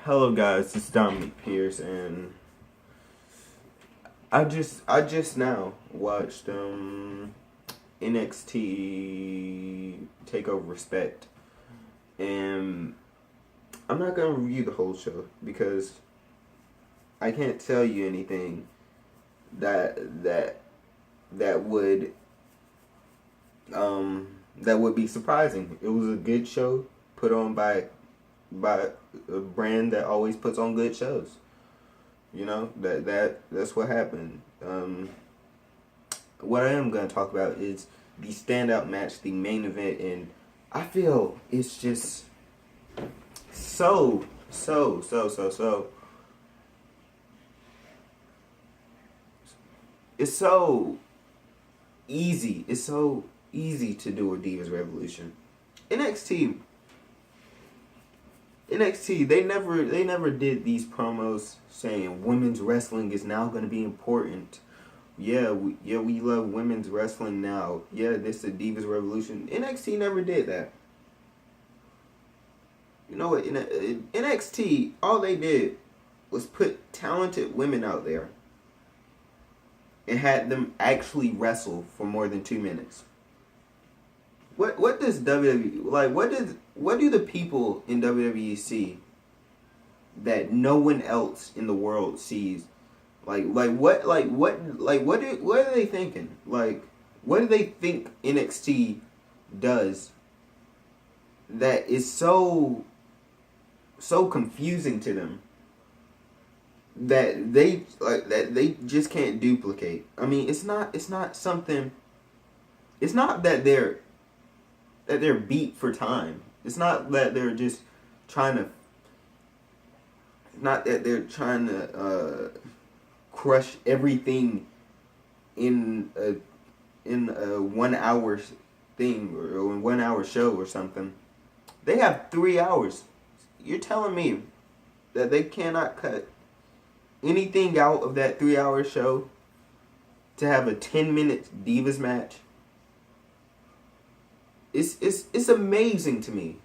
Hello guys, it's Dominic Pierce, and I just now watched NXT Takeover Respect, and I'm not gonna review the whole show because I can't tell you anything that would that would be surprising. It was a good show put on by a brand that always puts on good shows. You know, that's what happened. What I am going to talk about is the standout match, the main event, and I feel it's just so it's so easy. It's so easy to do a Divas Revolution. NXT NXT, they never did these promos saying women's wrestling is now going to be important. We love women's wrestling now. Yeah, this is a Divas Revolution. NXT never did that. You know what? In NXT, all they did was put talented women out there and had them actually wrestle for more than 2 minutes. What does WWE like? What do the people in WWE see that no one else in the world sees? What are they thinking? Like, what do they think NXT does that is so confusing to them that they just can't duplicate? I mean, it's not something. It's not that they're beat for time. It's not that they're just trying to. Not that they're trying to crush everything in a 1 hour thing or a 1 hour show or something. They have 3 hours. You're telling me that they cannot cut anything out of that 3 hour show to have a 10-minute Divas match? It's amazing to me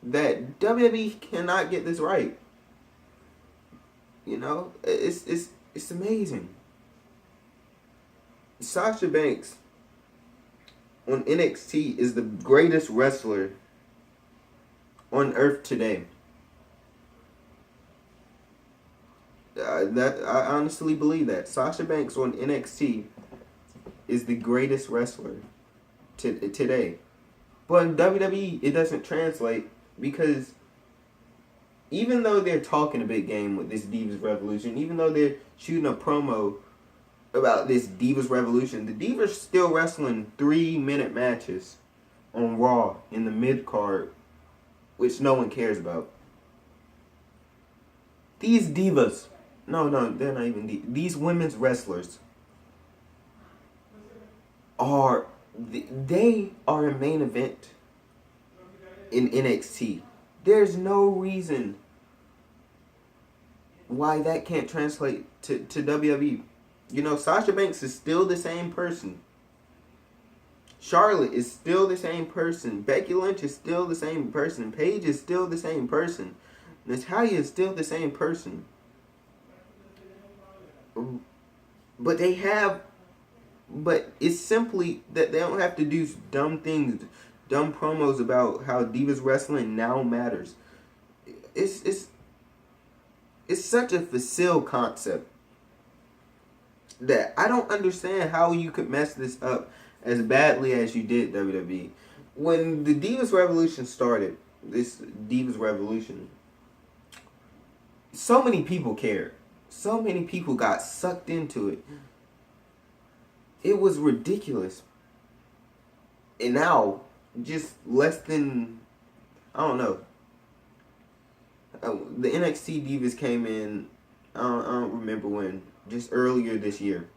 that WWE cannot get this right. You know, it's amazing. Sasha Banks on NXT is the greatest wrestler on earth today. I honestly believe that Sasha Banks on NXT is the greatest wrestler today. But in WWE, it doesn't translate because even though they're talking a big game with this Divas Revolution, even though they're shooting a promo about this Divas Revolution, the Divas still wrestling 3-minute matches on Raw in the mid-card, which no one cares about. These divas, no, they're not even divas. These women's wrestlers they are a main event in NXT. There's no reason why that can't translate to WWE. You know, Sasha Banks is still the same person. Charlotte is still the same person. Becky Lynch is still the same person. Paige is still the same person. Natalya is still the same person. But it's simply that they don't have to do dumb things, dumb promos about how Divas Wrestling now matters. It's such a facile concept that I don't understand how you could mess this up as badly as you did, WWE. When the Divas Revolution started, this Divas Revolution, so many people cared. So many people got sucked into it. It was ridiculous. And now, just less than, I don't know. The NXT Divas came in, I don't remember when, just earlier this year.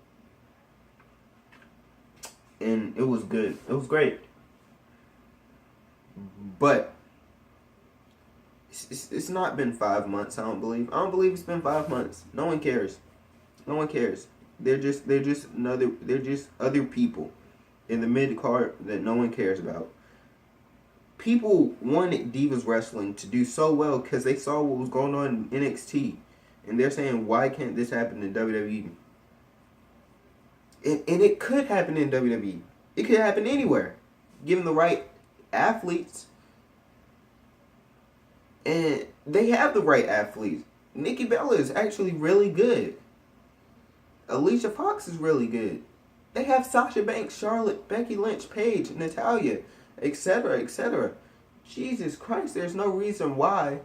And it was good. It was great. But it's not been 5 months, I don't believe. I don't believe it's been 5 months. No one cares. No one cares. They're just other people in the mid card that no one cares about. People wanted Divas Wrestling to do so well because they saw what was going on in NXT. And they're saying, why can't this happen in WWE? And it could happen in WWE. It could happen anywhere. Given the right athletes. And they have the right athletes. Nikki Bella is actually really good. Alicia Fox is really good. They have Sasha Banks, Charlotte, Becky Lynch, Paige, Natalya, etc., etc. Jesus Christ, there's no reason why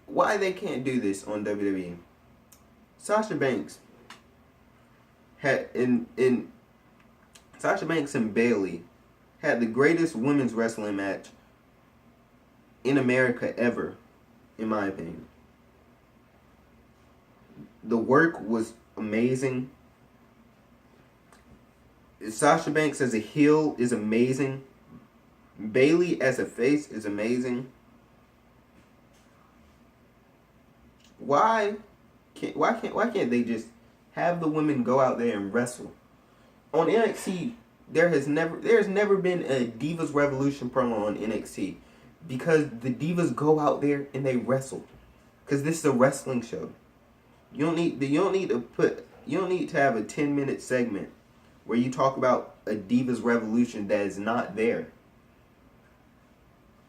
they can't do this on WWE. Sasha Banks had Sasha Banks and Bayley had the greatest women's wrestling match in America ever, in my opinion. The work was amazing. Sasha Banks as a heel is amazing. Bayley as a face is amazing. Why can't they just have the women go out there and wrestle? On NXT, there's never been a Divas Revolution promo on NXT because the divas go out there and they wrestle. Because this is a wrestling show. You don't need to have a 10-minute segment where you talk about a Divas Revolution that is not there.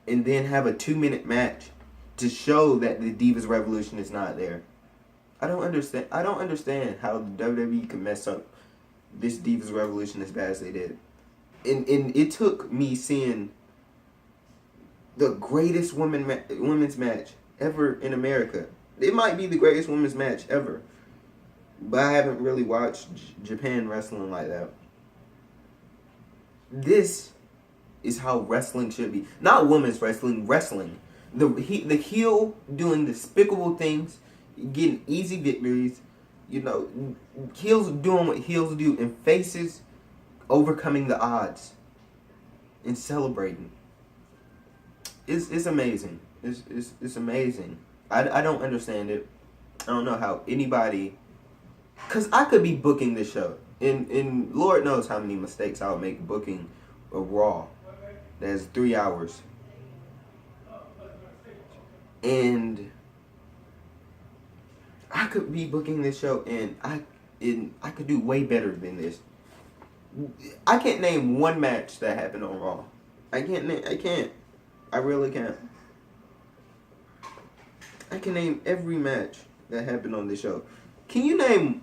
And then have a 2-minute match to show that the Divas Revolution is not there. I don't understand how the WWE can mess up this Divas Revolution as bad as they did. And it took me seeing the greatest women's match ever in America. It might be the greatest women's match ever. But I haven't really watched Japan wrestling like that. This is how wrestling should be. Not women's wrestling, wrestling. The heel doing despicable things, getting easy victories. You know, heels doing what heels do, and faces overcoming the odds and celebrating. It's amazing. It's amazing. I don't understand it. I don't know how anybody... Because I could be booking this show. And Lord knows how many mistakes I would make booking a Raw. That's 3 hours. And I could be booking this show and I could do way better than this. I can't name one match that happened on Raw. I can't. I really can't. I can name every match that happened on this show. Can you name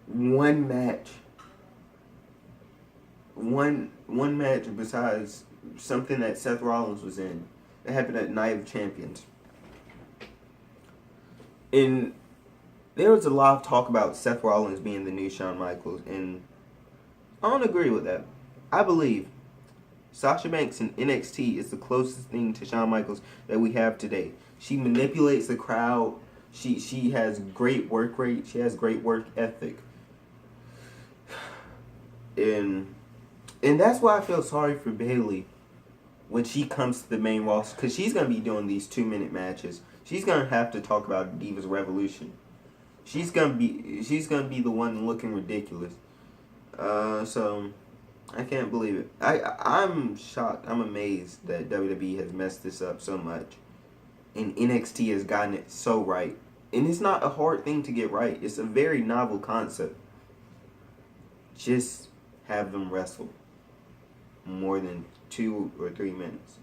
one match? One match besides something that Seth Rollins was in that happened at Night of Champions. And there was a lot of talk about Seth Rollins being the new Shawn Michaels, and I don't agree with that. I believe Sasha Banks in NXT is the closest thing to Shawn Michaels that we have today. She manipulates the crowd. She has great work rate. She has great work ethic. And that's why I feel sorry for Bayley when she comes to the main roster, because she's going to be doing these 2-minute matches. She's going to have to talk about Divas Revolution. She's going to be the one looking ridiculous. So I can't believe it. I'm shocked. I'm amazed that WWE has messed this up so much. And NXT has gotten it so right. And it's not a hard thing to get right. It's a very novel concept. Just have them wrestle more than 2 or 3 minutes.